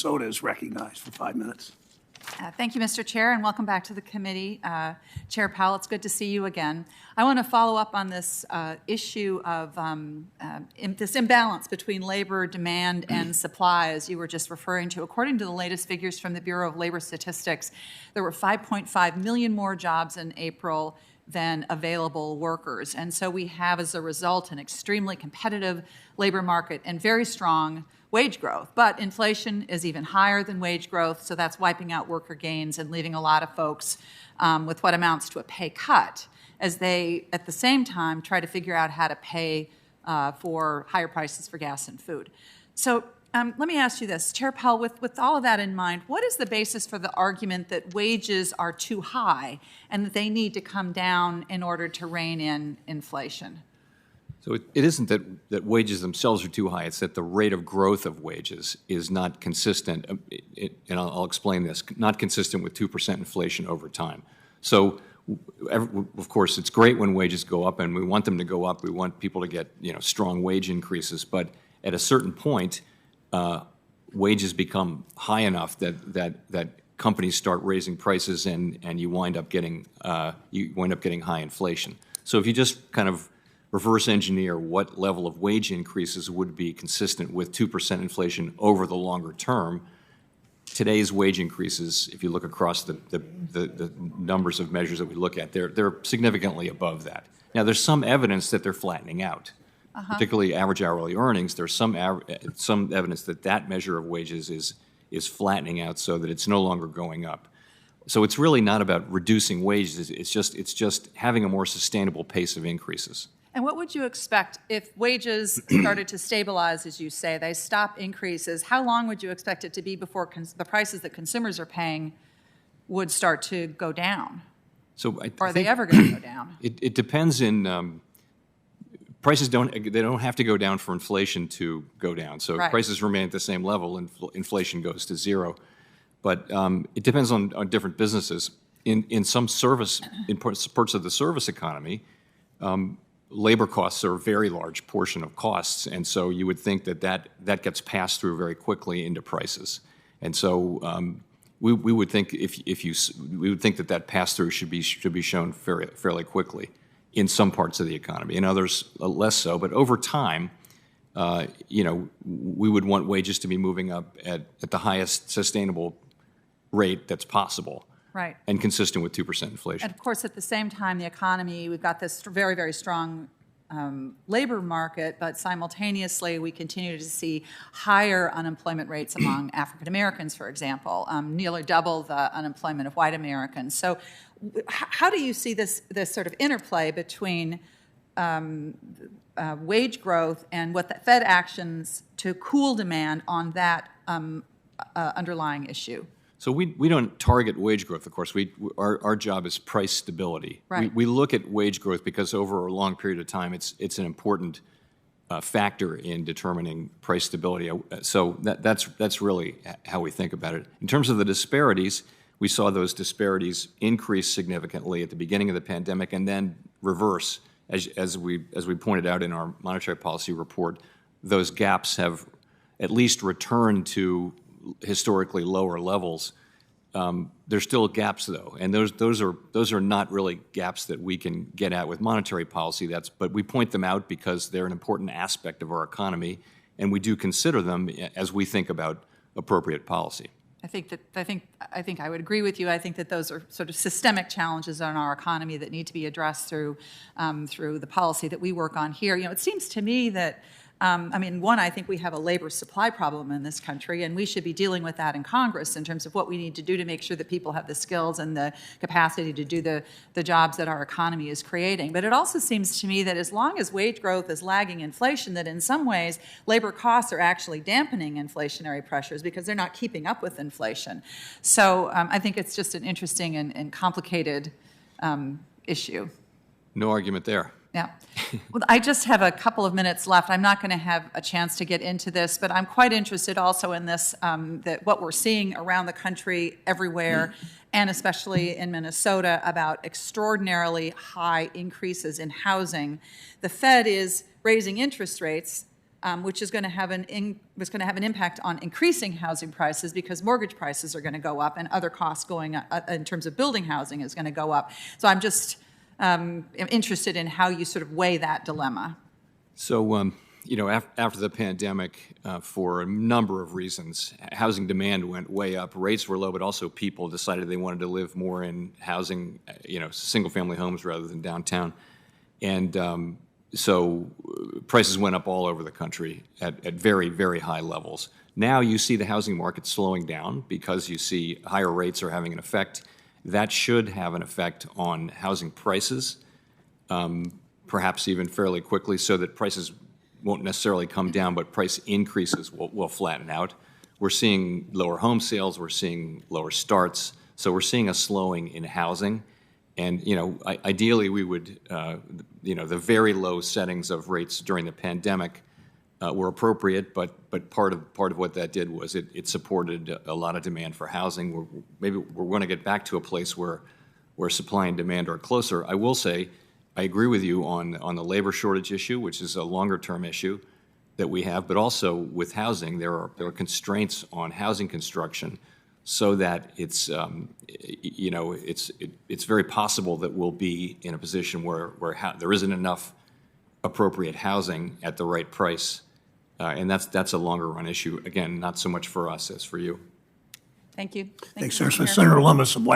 Minnesota is recognized for 5 minutes. Thank you, Mr. Chair, and welcome back to the committee. Chair Powell, it's good to see you again. I want to follow up on this issue of this imbalance between labor demand and supply, as you were just referring to. According to the latest figures from the Bureau of Labor Statistics, there were 5.5 million more jobs in April than available workers. And so we have, as a result, an extremely competitive labor market and very strong wage growth. But inflation is even higher than wage growth, so that's wiping out worker gains and leaving a lot of folks with what amounts to a pay cut as they, at the same time, try to figure out how to pay for higher prices for gas and food. So let me ask you this, Chair Powell, with all of that in mind, what is the basis for the argument that wages are too high and that they need to come down in order to rein in inflation? So it isn't that wages themselves are too high. It's that the rate of growth of wages is not consistent, and I'll explain this, not consistent with 2% inflation over time. So, of course, it's great when wages go up, and we want them to go up. We want people to get strong wage increases. But at a certain point, wages become high enough that companies start raising prices, and you wind up getting high inflation. So if you just kind of reverse engineer what level of wage increases would be consistent with 2% inflation over the longer term, today's wage increases, if you look across the numbers of measures that we look at, they're significantly above that. Now, there's some evidence that they're flattening out, particularly average hourly earnings. There's some evidence that that measure of wages is flattening out so that it's no longer going up. So it's really not about reducing wages. It's just having a more sustainable pace of increases. And what would you expect if wages started to stabilize, as you say, they stop increases? How long would you expect it to be before the prices that consumers are paying would start to go down? So are they ever going to go down? It depends in prices don't have to go down for inflation to go down. So if prices remain at the same level, inflation goes to zero. But it depends on different businesses. In some service, in parts of the service economy, labor costs are a very large portion of costs, and so you would think that gets passed through very quickly into prices. And so we would think we would think that pass-through should be shown fairly quickly in some parts of the economy, in others less so. But over time, we would want wages to be moving up at the highest sustainable rate that's possible. Right. And consistent with 2% inflation. And of course, at the same time, the economy, we've got this very, very strong labor market, but simultaneously we continue to see higher unemployment rates among African Americans, for example, nearly double the unemployment of white Americans. So how do you see this sort of interplay between wage growth and what the Fed actions to cool demand on that underlying issue? So we don't target wage growth, of course. Our job is price stability. Right. We look at wage growth because over a long period of time, it's an important factor in determining price stability. So that's really how we think about it. In terms of the disparities, we saw those disparities increase significantly at the beginning of the pandemic and then reverse. As we pointed out in our monetary policy report, those gaps have at least returned to historically lower levels. There's still gaps, though, and those are not really gaps that we can get at with monetary policy. But we point them out because they're an important aspect of our economy, and we do consider them as we think about appropriate policy. I think I would agree with you. I think that those are sort of systemic challenges in our economy that need to be addressed through the policy that we work on here. It seems to me that I think we have a labor supply problem in this country, and we should be dealing with that in Congress in terms of what we need to do to make sure that people have the skills and the capacity to do the jobs that our economy is creating. But it also seems to me that as long as wage growth is lagging inflation, that in some ways labor costs are actually dampening inflationary pressures because they're not keeping up with inflation. So I think it's just an interesting and complicated issue. No argument there. Yeah. Well, I just have a couple of minutes left. I'm not going to have a chance to get into this, but I'm quite interested also in this, that what we're seeing around the country everywhere, and especially in Minnesota, about extraordinarily high increases in housing. The Fed is raising interest rates which is going to have was going to have an impact on increasing housing prices because mortgage prices are going to go up and other costs going up in terms of building housing is going to go up. So I'm just interested in how you sort of weigh that dilemma. So, after the pandemic, for a number of reasons, housing demand went way up. Rates were low, but also people decided they wanted to live more in housing, single-family homes rather than downtown. And so prices went up all over the country at very, very high levels. Now you see the housing market slowing down because you see higher rates are having an effect. That should have an effect on housing prices, perhaps even fairly quickly, so that prices won't necessarily come down, but price increases will flatten out. We're seeing lower home sales, we're seeing lower starts, so we're seeing a slowing in housing. And, ideally we would, the very low settings of rates during the pandemic were appropriate, but part of what that did was it supported a lot of demand for housing. Maybe we're going to get back to a place where supply and demand are closer. I will say, I agree with you on the labor shortage issue, which is a longer-term issue that we have, but also with housing, there are constraints on housing construction, so that it's it's very possible that we'll be in a position where there isn't enough appropriate housing at the right price, and that's a longer-run issue. Again, not so much for us as for you. Thank you. Thanks, Mr. Chair. Senator Lummis of